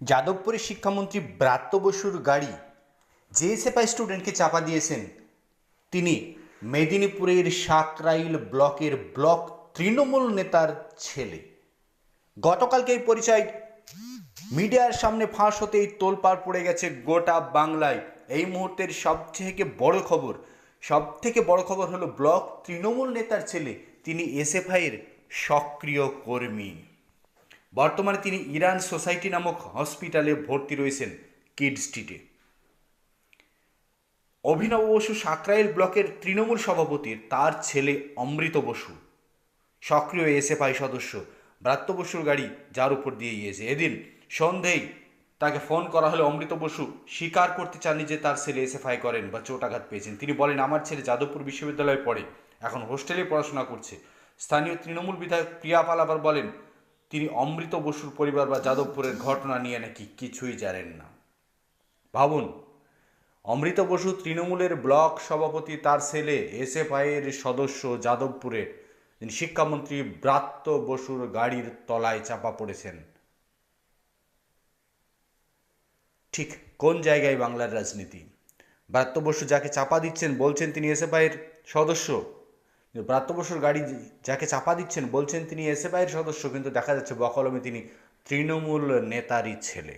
যাদবপুরের শিক্ষামন্ত্রী ব্রাত্য বসুর গাড়ি যে সেপাই স্টুডেন্টকে চাপা দিয়েছেন তিনি মেদিনীপুরের সাকরাইল ব্লকের ব্লক তৃণমূল নেতার ছেলে। গতকালকে এই পরিচয় মিডিয়ার সামনে ফাঁস হতেই তোলপাড় পড়ে গেছে গোটা বাংলায়। এই মুহূর্তের সবথেকে বড় খবর হলো ব্লক তৃণমূল নেতার ছেলে, তিনি এসএফআইয়ের সক্রিয় কর্মী। বর্তমানে তিনি ইরান সোসাইটি নামক হসপিটালে ভর্তি রয়েছেন কিড স্ট্রিটে। অভিনব বসু সাকরাইল ব্লকের তৃণমূল সভাপতির তার ছেলে অমৃত বসু সক্রিয় এসএফআই সদস্য। ব্রাত্য বসুর গাড়ি যার উপর দিয়ে গিয়েছে, এদিন সন্ধেই তাকে ফোন করা হলে অমৃত বসু স্বীকার করতে চাননি যে তার ছেলে এসএফআই করেন বা চোটাঘাত পেয়েছেন। তিনি বলেন, আমার ছেলে যাদবপুর বিশ্ববিদ্যালয়ে পড়ে, এখন হোস্টেলে পড়াশোনা করছে। স্থানীয় তৃণমূল বিধায়ক প্রিয়া পাল আবার বলেন, তিনি অমৃত বসুর পরিবার বা যাদবপুরের ঘটনা নিয়ে নাকি কিছুই জানেন না। ভাবুন, অমৃত বসু তৃণমূলের ব্লক সভাপতি, তার ছেলে এসএফআইয়ের সদস্য যাদবপুরে, যিনি শিক্ষামন্ত্রী ব্রাত্য বসুর গাড়ির তলায় চাপা পড়েছেন। ঠিক কোন জায়গায় বাংলার রাজনীতি? ব্রাত্য বসু যাকে চাপা দিচ্ছেন বলছেন তিনি এসএফআইয়ের সদস্য, ব্রাত্য বসুর গাড়ি যাকে চাপা দিচ্ছেন বলছেন তিনি এসএফআইয়ের সদস্য, কিন্তু দেখা যাচ্ছে বকলমে তিনি তৃণমূল নেতারই ছেলে।